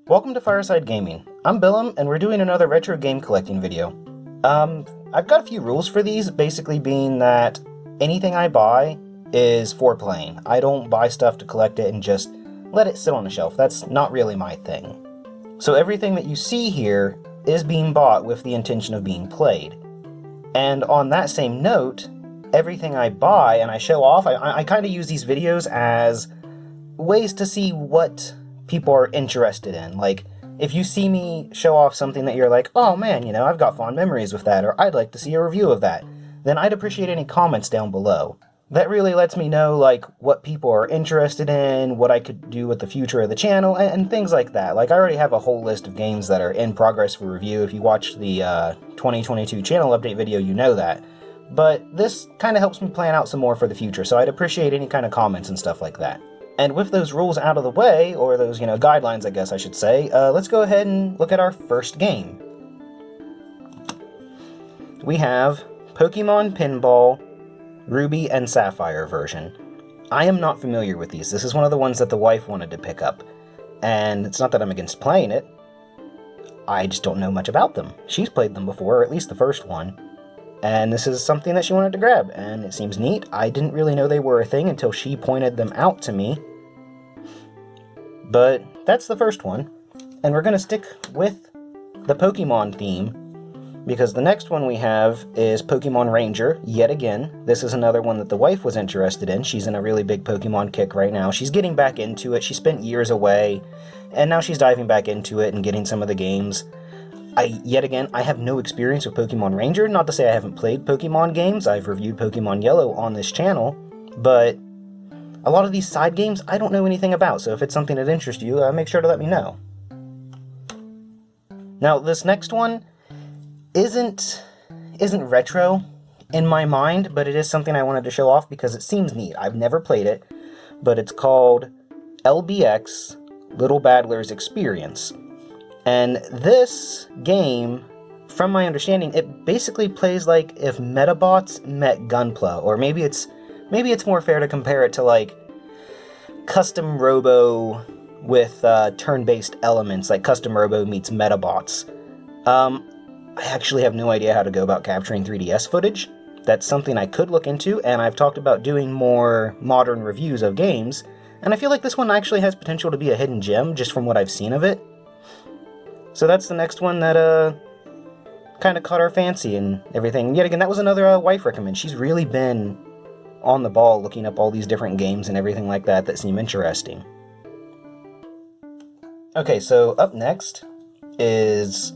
Welcome to Fireside Gaming. I'm Billum, and we're doing another retro game collecting video. I've got a few rules for these, basically being that anything I buy is for playing. I don't buy stuff to collect it and just let it sit on the shelf. That's not really my thing. So everything that you see here is being bought with the intention of being played. And on that same note, everything I buy and I show off, I kind of use these videos as ways to see what people are interested in. Like, if you see me show off something that you're like, oh man, you know, I've got fond memories with that, or I'd like to see a review of that, then I'd appreciate any comments down below. That really lets me know, like, what people are interested in, what I could do with the future of the channel, and things like that. Like, I already have a whole list of games that are in progress for review. If you watched the 2022 channel update video, you know that. But this kind of helps me plan out some more for the future, so I'd appreciate any kind of comments and stuff like that. And with those rules out of the way, or those, guidelines, I guess I should say, let's go ahead and look at our first game. We have Pokemon Pinball Ruby and Sapphire version. I am not familiar with these. This is one of the ones that the wife wanted to pick up. And it's not that I'm against playing it. I just don't know much about them. She's played them before, or at least the first one. And this is something that she wanted to grab, and it seems neat. I didn't really know they were a thing until she pointed them out to me. But that's the first one, and we're going to stick with the Pokemon theme, because the next one we have is Pokemon Ranger, yet again. This is another one that the wife was interested in. She's in a really big Pokemon kick right now. She's getting back into it. She spent years away, and now she's diving back into it and getting some of the games. Yet again, I have no experience with Pokemon Ranger. Not to say I haven't played Pokemon games. I've reviewed Pokemon Yellow on this channel, but a lot of these side games I don't know anything about, so if it's something that interests you, make sure to let me know. Now, this next one isn't retro in my mind, but it is something I wanted to show off because it seems neat. I've never played it, but it's called LBX Little Badger's Experience. And this game, from my understanding, it basically plays like if Metabots met Gunpla, or maybe it's more fair to compare it to like Custom Robo with turn-based elements, like Custom Robo meets Metabots. I actually have no idea how to go about capturing 3DS footage. That's something I could look into, and I've talked about doing more modern reviews of games, and I feel like this one actually has potential to be a hidden gem, just from what I've seen of it. So that's the next one that kind of caught our fancy and everything. Yet again, that was another wife recommend. She's really been on the ball looking up all these different games and everything like that seem interesting. Okay, so up next is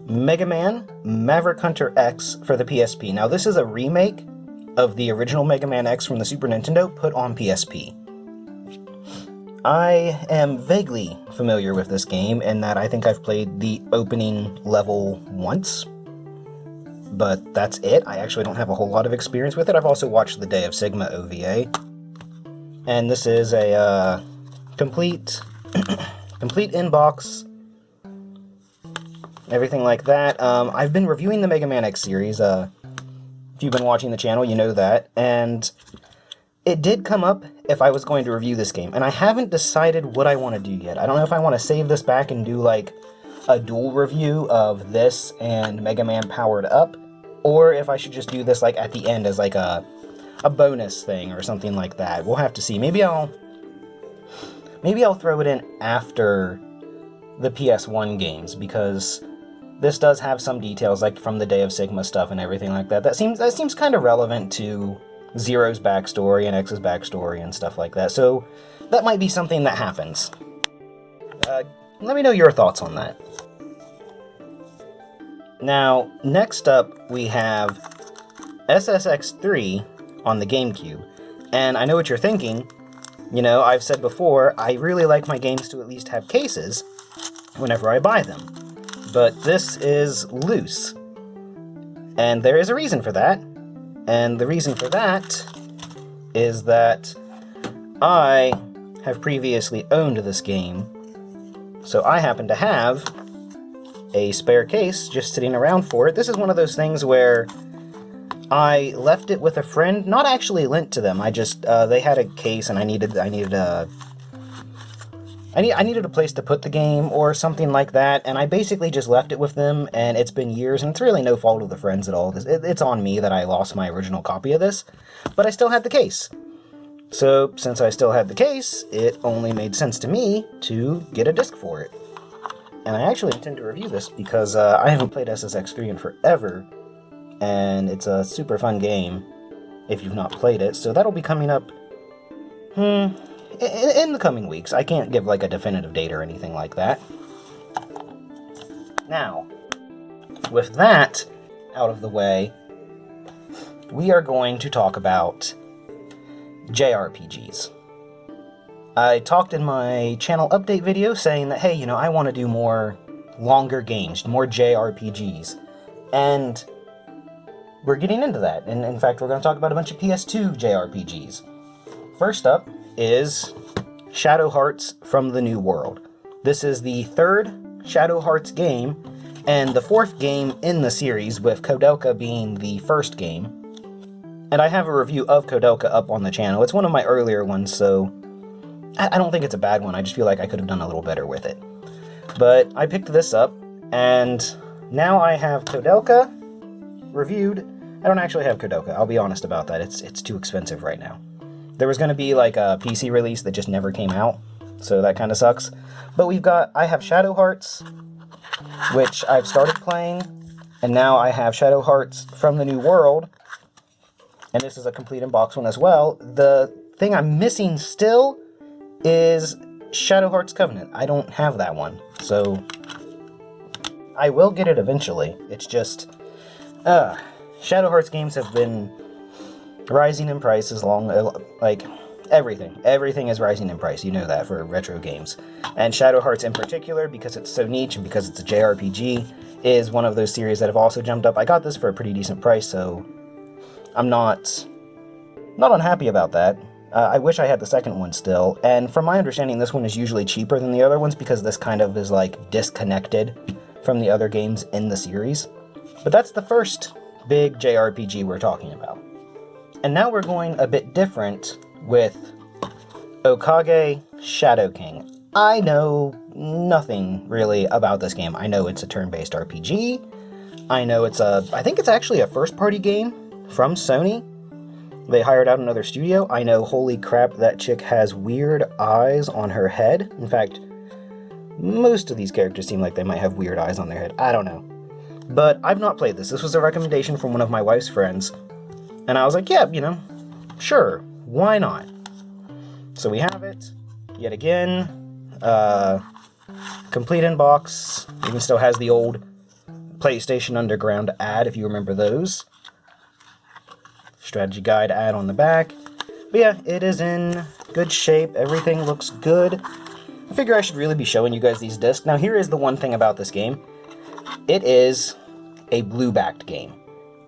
Mega Man Maverick Hunter X for the PSP. Now this is a remake of the original Mega Man X from the Super Nintendo put on PSP. I am vaguely familiar with this game in that I think I've played the opening level once, but that's it. I actually don't have a whole lot of experience with it. I've also watched the Day of Sigma OVA, and this is a complete inbox, everything like that. I've been reviewing the Mega Man X series. If you've been watching the channel, you know that, and it did come up if I was going to review this game, and I haven't decided what I want to do yet. I don't know if I want to save this back and do like a dual review of this and Mega Man Powered Up, or if I should just do this like at the end as like a bonus thing or something like that. We'll have to see. Maybe I'll throw it in after the PS1 games, because this does have some details like from the Day of Sigma stuff and everything like that. That seems kind of relevant to Zero's backstory and X's backstory and stuff like that, so that might be something that happens. Let me know your thoughts on that. Now, next up we have SSX3 on the GameCube, and I know what you're thinking. You know, I've said before, I really like my games to at least have cases whenever I buy them, but this is loose, and there is a reason for that. And the reason for that is that I have previously owned this game, so I happen to have a spare case just sitting around for it. This is one of those things where I left it with a friend, not actually lent to them. I just, they had a case and I needed I needed a place to put the game or something like that, and I basically just left it with them, and it's been years, and it's really no fault of the friends at all. It's on me that I lost my original copy of this, but I still had the case. So, since I still had the case, it only made sense to me to get a disc for it. And I actually intend to review this because I haven't played SSX3 in forever, and it's a super fun game if you've not played it, so that'll be coming up, in the coming weeks. I can't give like a definitive date or anything like that. Now, with that out of the way, we are going to talk about JRPGs. I talked in my channel update video saying that, hey, I want to do more longer games, more JRPGs. And we're getting into that. And in fact, we're going to talk about a bunch of PS2 JRPGs. First up is Shadow Hearts from the New World. This is the third Shadow Hearts game, and the fourth game in the series, with Koudelka being the first game. And I have a review of Koudelka up on the channel. It's one of my earlier ones, so I don't think it's a bad one. I just feel like I could have done a little better with it. But I picked this up, and now I have Koudelka reviewed. I don't actually have Koudelka, I'll be honest about that. It's too expensive right now. There was going to be like a PC release that just never came out, so that kind of sucks. But I have Shadow Hearts, which I've started playing, and now I have Shadow Hearts from the New World, and this is a complete in-box one as well. The thing I'm missing still is Shadow Hearts Covenant. I don't have that one, so I will get it eventually. It's just, Shadow Hearts games have been rising in price like everything. Everything is rising in price, you know that, for retro games. And Shadow Hearts in particular, because it's so niche and because it's a JRPG, is one of those series that have also jumped up. I got this for a pretty decent price, so I'm not unhappy about that. I wish I had the second one still, and from my understanding, this one is usually cheaper than the other ones because this kind of is like disconnected from the other games in the series. But that's the first big JRPG we're talking about. And now we're going a bit different with Okage Shadow King. I know nothing really about this game. I know it's a turn-based RPG. I know I think it's actually a first-party game from Sony. They hired out another studio. I know, holy crap, that chick has weird eyes on her head. In fact, most of these characters seem like they might have weird eyes on their head. I don't know. But I've not played this. This was a recommendation from one of my wife's friends. And I was like, yeah, sure, why not? So we have it, yet again, complete in box. Even still has the old PlayStation Underground ad, if you remember those. Strategy guide ad on the back. But yeah, it is in good shape. Everything looks good. I figure I should really be showing you guys these discs. Now, here is the one thing about this game. It is a blue-backed game.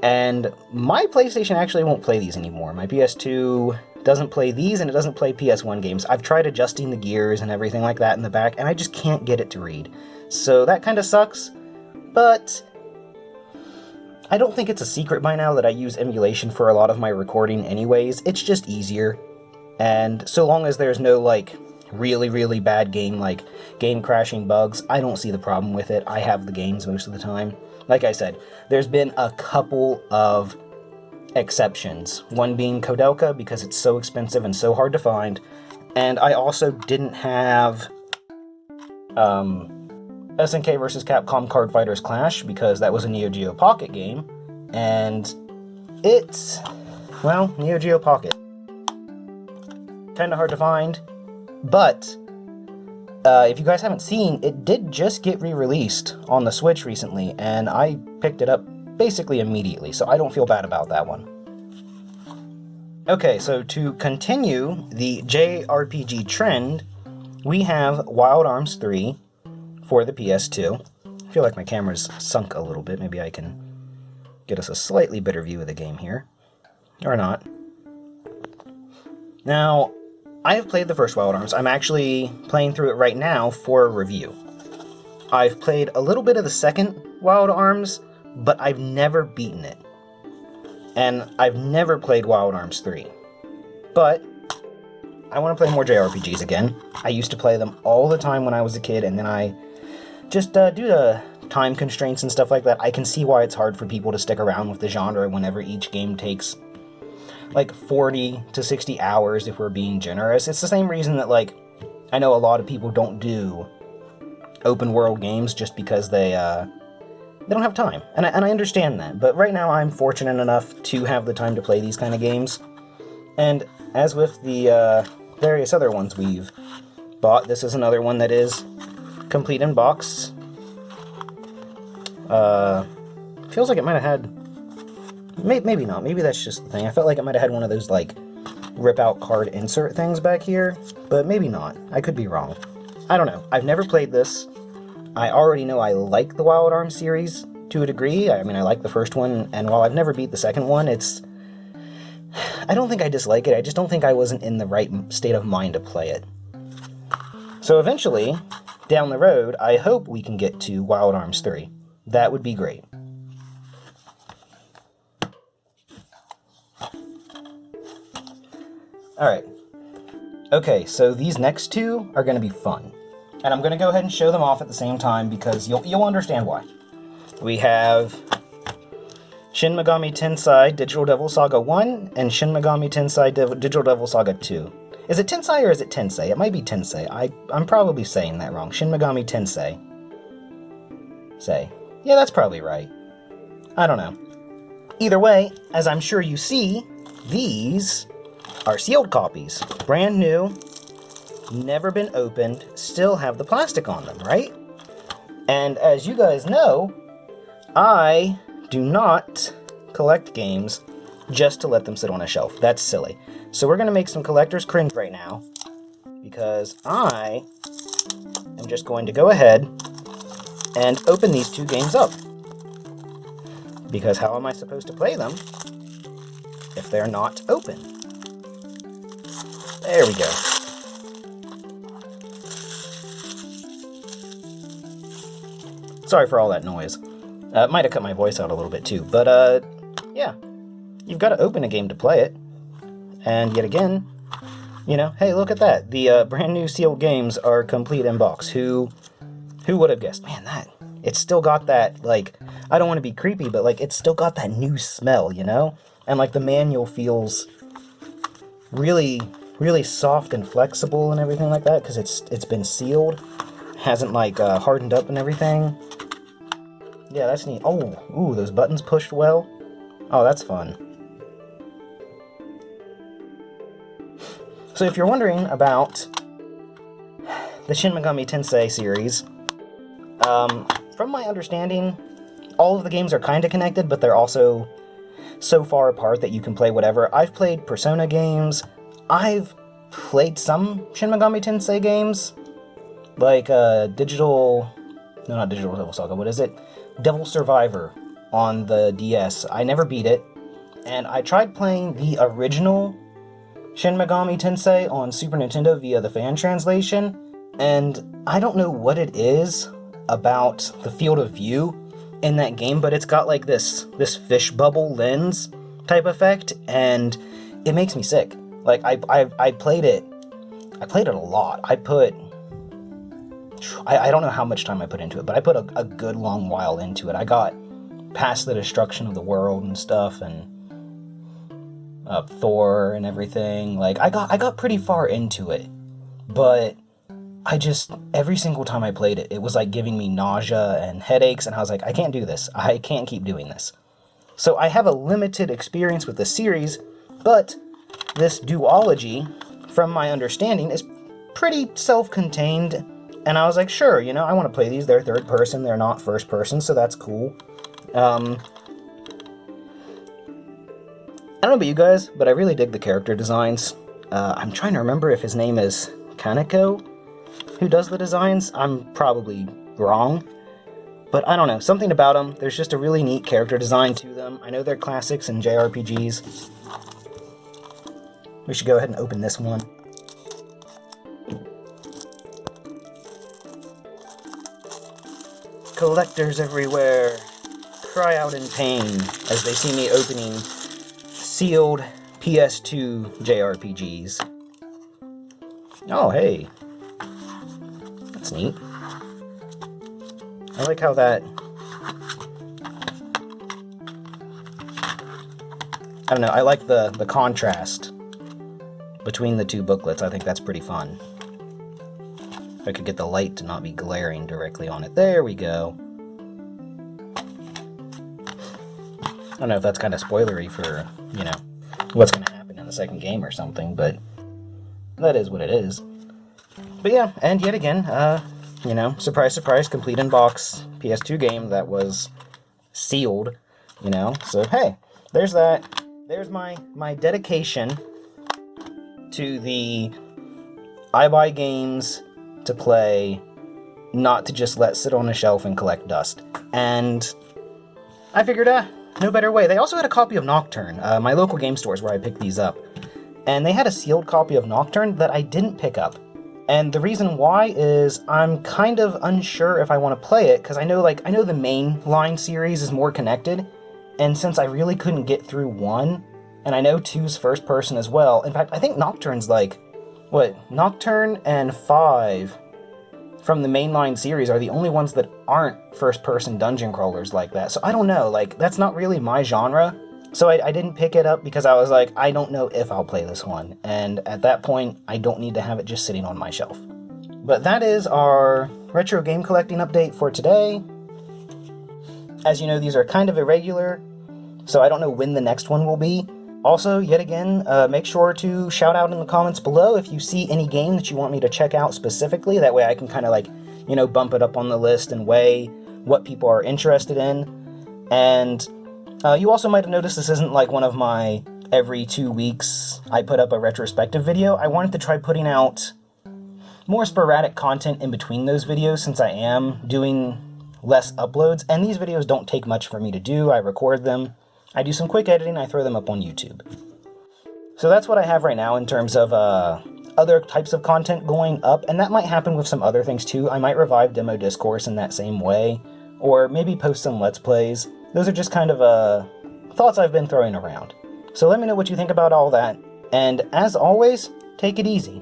And my PlayStation actually won't play these anymore. My PS2 doesn't play these, and it doesn't play PS1 games. I've tried adjusting the gears and everything like that in the back, and I just can't get it to read. So that kind of sucks, but I don't think it's a secret by now that I use emulation for a lot of my recording anyways. It's just easier. And so long as there's no, like, really, really bad game crashing bugs, I don't see the problem with it. I have the games most of the time. Like I said, there's been a couple of exceptions. One being Koudelka, because it's so expensive and so hard to find. And I also didn't have SNK vs. Capcom Card Fighters Clash, because that was a Neo Geo Pocket game. And it's, well, Neo Geo Pocket. Kinda hard to find. But if you guys haven't seen, it did just get re-released on the Switch recently, and I picked it up basically immediately, so I don't feel bad about that one. Okay, so to continue the JRPG trend, we have Wild Arms 3 for the PS2. I feel like my camera's sunk a little bit. Maybe I can get us a slightly better view of the game here. Or not. Now, I have played the first Wild Arms. I'm actually playing through it right now for a review. I've played a little bit of the second Wild Arms, but I've never beaten it. And I've never played Wild Arms 3. But I want to play more JRPGs again. I used to play them all the time when I was a kid, and then I just, due to time constraints and stuff like that, I can see why it's hard for people to stick around with the genre whenever each game takes like 40 to 60 hours if we're being generous. It's the same reason that, like, I know a lot of people don't do open world games just because they don't have time. And I understand that, but right now I'm fortunate enough to have the time to play these kind of games. And as with the various other ones we've bought, this is another one that is complete in box. Feels like it might have had... Maybe not. Maybe that's just the thing. I felt like it might have had one of those, like, rip-out card insert things back here, but maybe not. I could be wrong. I don't know. I've never played this. I already know I like the Wild Arms series to a degree. I mean, I like the first one, and while I've never beat the second one, it's... I don't think I dislike it. I just don't think I wasn't in the right state of mind to play it. So eventually, down the road, I hope we can get to Wild Arms 3. That would be great. Alright. Okay, so these next two are going to be fun. And I'm going to go ahead and show them off at the same time because you'll understand why. We have Shin Megami Tensei Digital Devil Saga 1 and Shin Megami Tensei Digital Devil Saga 2. Is it Tensei or is it Tensei? It might be Tensei. I'm probably saying that wrong. Shin Megami Tensei. Yeah, that's probably right. I don't know. Either way, as I'm sure you see, these are sealed copies. Brand new, never been opened, still have the plastic on them, right? And as you guys know, I do not collect games just to let them sit on a shelf. That's silly. So we're going to make some collectors cringe right now, because I am just going to go ahead and open these two games up. Because how am I supposed to play them if they're not open? There we go. Sorry for all that noise. It might have cut my voice out a little bit too, but yeah. You've got to open a game to play it. And yet again, you know, hey, look at that. The brand new sealed games are complete in box. Who would have guessed? Man, it's still got that, like, I don't want to be creepy, but like, it's still got that new smell, you know? And like the manual feels really, really soft and flexible and everything like that, because it's been sealed. Hasn't like hardened up and everything. Yeah, that's neat. Oh, ooh, those buttons pushed well. Oh, that's fun. So if you're wondering about the Shin Megami Tensei series, from my understanding, all of the games are kind of connected, but they're also so far apart that you can play whatever. I've played Persona games. I've played some Shin Megami Tensei games, like not Digital Devil Saga, what is it? Devil Survivor on the DS. I never beat it, and I tried playing the original Shin Megami Tensei on Super Nintendo via the fan translation, and I don't know what it is about the field of view in that game, but it's got like this fish bubble lens type effect, and it makes me sick. Like I played it a lot. I don't know how much time I put into it, but I put a good long while into it. I got past the destruction of the world and stuff, and Thor and everything. Like I got pretty far into it, but every single time I played it, it was like giving me nausea and headaches, and I was like, I can't do this. I can't keep doing this. So I have a limited experience with the series, but this duology, from my understanding, is pretty self-contained, and I was like, sure, you know, I want to play these. They're third person, they're not first person, so that's cool. I don't know about you guys, but I really dig the character designs. I'm trying to remember if his name is Kaneko, who does the designs. I'm probably wrong, but I don't know. Something about them, there's just a really neat character design to them. I know they're classics in JRPGs. We should go ahead and open this one. Collectors everywhere cry out in pain as they see me opening sealed PS2 JRPGs. Oh, hey. That's neat. I like how that... I don't know, I like the contrast between the two booklets. I think that's pretty fun. If I could get the light to not be glaring directly on it. There we go. I don't know if that's kind of spoilery for, you know, what's going to happen in the second game or something, but that is what it is. But yeah, and yet again, you know, surprise, surprise, complete in box PS2 game that was sealed, you know, so hey, there's that. There's my dedication to the I buy games to play, not to just let sit on a shelf and collect dust. And I figured, no better way. They also had a copy of Nocturne, my local game stores where I picked these up. And they had a sealed copy of Nocturne that I didn't pick up. And the reason why is I'm kind of unsure if I want to play it, because I know the main line series is more connected, and since I really couldn't get through 1, and I know 2's first person as well, in fact, I think Nocturne's Nocturne and 5 from the mainline series are the only ones that aren't first-person dungeon crawlers like that. So I don't know, that's not really my genre. So I didn't pick it up because I was like, I don't know if I'll play this one. And at that point, I don't need to have it just sitting on my shelf. But that is our retro game collecting update for today. As you know, these are kind of irregular, so I don't know when the next one will be. Also, yet again, make sure to shout out in the comments below if you see any game that you want me to check out specifically. That way I can kind of bump it up on the list and weigh what people are interested in. And you also might have noticed this isn't like one of my every 2 weeks I put up a retrospective video. I wanted to try putting out more sporadic content in between those videos since I am doing less uploads. And these videos don't take much for me to do. I record them. I do some quick editing, I throw them up on YouTube. So that's what I have right now in terms of other types of content going up, and that might happen with some other things too. I might revive Demo Discourse in that same way, or maybe post some Let's Plays. Those are just kind of thoughts I've been throwing around. So let me know what you think about all that, and as always, take it easy.